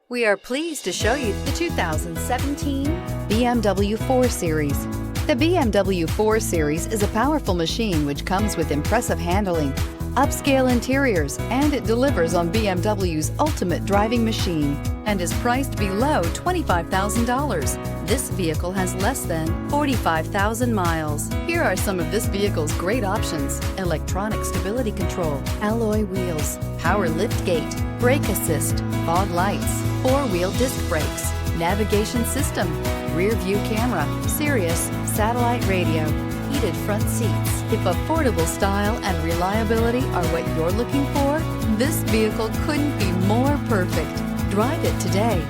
We are pleased to show you the 2017 BMW 4 Series. The BMW 4 Series is a powerful machine which comes with impressive handling, upscale interiors, and it delivers on BMW's ultimate driving machine and is priced below $25,000. This vehicle has less than 45,000 miles. Here are some of this vehicle's great options: electronic stability control, alloy wheels, power liftgate, brake assist, fog lights, four-wheel disc brakes, navigation system, rear view camera, Sirius satellite radio, heated front seats. If affordable style and reliability are what you're looking for, this vehicle couldn't be more perfect. Drive it today.